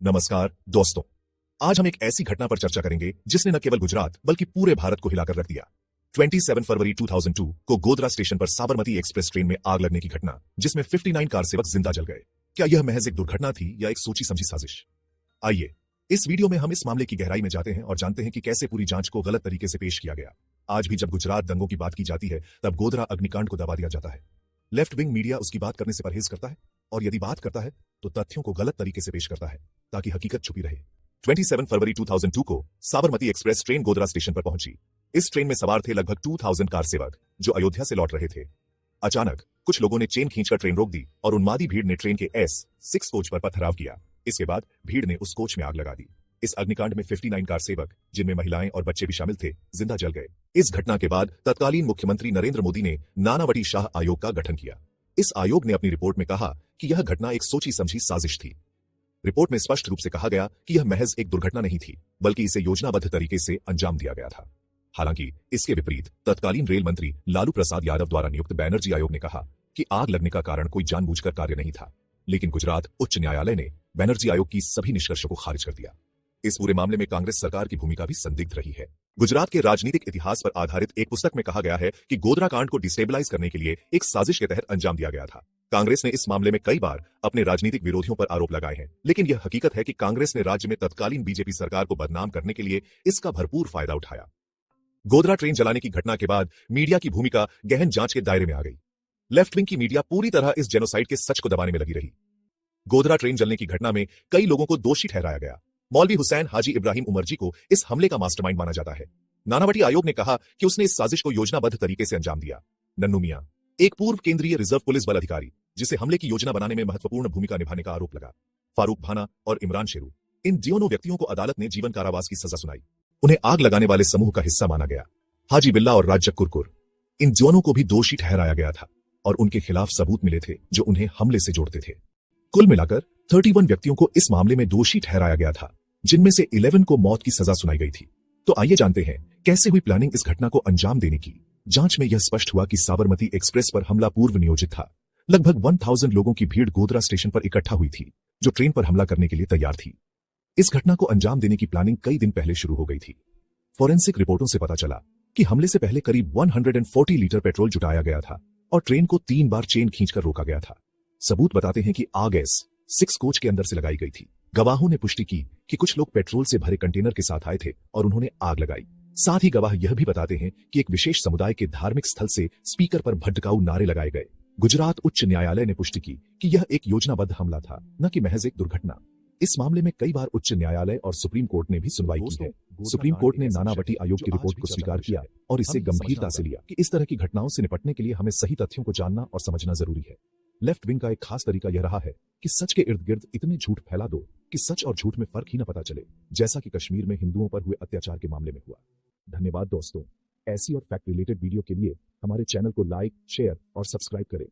नमस्कार दोस्तों, आज हम एक ऐसी घटना पर चर्चा करेंगे जिसने न केवल गुजरात बल्कि पूरे भारत को हिलाकर रख दिया। 27 फरवरी 2002 को गोधरा स्टेशन पर साबरमती एक्सप्रेस ट्रेन में आग लगने की घटना, जिसमें 59 कार सेवक जिंदा जल गए। क्या यह महज एक दुर्घटना थी या एक सोची समझी साजिश? आइए इस वीडियो में हम इस मामले की गहराई में जाते हैं और जानते हैं कि कैसे पूरी जांच को गलत तरीके से पेश किया गया। आज भी जब गुजरात दंगों की बात की जाती है तब गोधरा अग्निकांड को दबा दिया जाता है। लेफ्ट विंग मीडिया उसकी बात करने से परहेज करता है और यदि बात करता है तो तथ्यों को गलत तरीके से पेश करता है ताकि हकीकत छुपी रहे। 27 फरवरी 2002 को Sabarmati express train Godhra station पर पहुंची। इस ट्रेन में सवार थे लगभग 2000 कार सेवक जो अयोध्या से लौट रहे थे। अचानक कुछ लोगों ने चेन खींचकर ट्रेन रोक दी और उन्मादी भीड़ ने ट्रेन के S6 कोच पर पथराव किया। इसके बाद भीड़ ने उस कोच में आग लगा दी। इस अग्निकांड में 59 कार सेवक, जिनमें महिलाएं और बच्चे भी शामिल थे, जिंदा जल गए। इस घटना के बाद तत्कालीन मुख्यमंत्री नरेंद्र मोदी ने नानावटी शाह आयोग का गठन किया। इस आयोग ने अपनी रिपोर्ट में कहा कि यह घटना एक सोची समझी साजिश थी। रिपोर्ट में स्पष्ट रूप से कहा गया कि यह महज एक दुर्घटना नहीं थी, बल्कि इसे योजनाबद्ध तरीके से अंजाम दिया गया था। हालांकि इसके विपरीत तत्कालीन रेल मंत्री लालू प्रसाद यादव द्वारा नियुक्त बैनर्जी आयोग ने कहा कि आग लगने का कारण कोई जानबूझकर कार्य नहीं था। लेकिन गुजरात उच्च न्यायालय ने बैनर्जी आयोग की सभी निष्कर्षों को खारिज कर दिया। इस पूरे मामले में कांग्रेस सरकार की भूमिका भी संदिग्ध रही है। गुजरात के राजनीतिक इतिहास पर आधारित एक पुस्तक में कहा गया है कि गोधरा कांड को डिस्टेबलाइज करने के लिए एक साजिश के तहत अंजाम दिया गया था। कांग्रेस ने इस मामले में कई बार अपने राजनीतिक विरोधियों पर आरोप लगाए हैं, लेकिन यह हकीकत है कि कांग्रेस ने राज्य में तत्कालीन बीजेपी सरकार को बदनाम करने के लिए इसका भरपूर फायदा उठाया। गोधरा ट्रेन जलाने की घटना के बाद मीडिया की भूमिका गहन जांच के दायरे में आ गई। लेफ्ट विंग की मीडिया पूरी तरह इस जेनोसाइड के सच को दबाने में लगी रही। गोधरा ट्रेन जलने की घटना में कई लोगों को दोषी ठहराया गया। मौलवी हुसैन हाजी इब्राहिम उमरजी को इस हमले का मास्टरमाइंड माना जाता है। नानावटी आयोग ने कहा कि उसने इस साजिश को योजनाबद्ध तरीके से अंजाम दिया। नन्नू मियां, एक पूर्व केंद्रीय रिजर्व पुलिस बल अधिकारी जिसे हमले की योजना बनाने में महत्वपूर्ण भूमिका निभाने का आरोप लगा। फारूक भाना और इमरान शेरू, इन दोनों व्यक्तियों को अदालत ने जीवन कारावास की सजा सुनाई। उन्हें आग लगाने वाले समूह का हिस्सा माना गया। हाजी बिल्ला और राजक कुरकुर, इन दोनों को भी दोषी ठहराया गया था और उनके खिलाफ सबूत मिले थे जो उन्हें हमले से जोड़ते थे। कुल मिलाकर 31 व्यक्तियों को इस मामले में दोषी ठहराया गया था, जिनमें से 11 को मौत की सजा सुनाई गई थी। तो आइए जानते हैं कैसे हुई प्लानिंग इस घटना को अंजाम देने की। जांच में यह स्पष्ट हुआ कि साबरमती एक्सप्रेस पर हमला पूर्व नियोजित था। लगभग 1000 लोगों की भीड़ गोधरा स्टेशन पर इकट्ठा हुई थी, जो ट्रेन पर हमला करने के लिए तैयार थी। इस घटना को अंजाम देने की प्लानिंग कई दिन पहले शुरू हो गई थी। फोरेंसिक रिपोर्टों से पता चला कि हमले से पहले करीब 140 लीटर पेट्रोल जुटाया गया था और ट्रेन को 3 बार चेन खींचकर रोका गया था। सबूत बताते हैं कि आग S6 कोच के अंदर से लगाई गई थी। गवाहों ने पुष्टि की कि कुछ लोग पेट्रोल से भरे कंटेनर के साथ आए थे और उन्होंने आग लगाई। साथ ही गवाह यह भी बताते हैं कि एक विशेष समुदाय के धार्मिक स्थल से स्पीकर पर भड़काऊ नारे लगाए गए। गुजरात उच्च न्यायालय ने पुष्टि की कि यह एक योजनाबद्ध हमला था, न कि महज एक दुर्घटना। इस मामले में कई बार उच्च न्यायालय और सुप्रीम कोर्ट ने भी सुनवाई की है। सुप्रीम कोर्ट ने नानावटी आयोग की रिपोर्ट को स्वीकार किया और इसे गंभीरता से लिया कि इस तरह की घटनाओं से निपटने के लिए हमें सही तथ्यों को जानना और समझना जरूरी है। लेफ्ट विंग का एक खास तरीका यह रहा है कि सच के इर्द गिर्द इतने झूठ फैला दो कि सच और झूठ में फर्क ही न पता चले, जैसा कि कश्मीर में हिंदुओं पर हुए अत्याचार के मामले में हुआ। धन्यवाद दोस्तों। ऐसी और फैक्ट रिलेटेड वीडियो के लिए हमारे चैनल को लाइक, शेयर और सब्सक्राइब करें।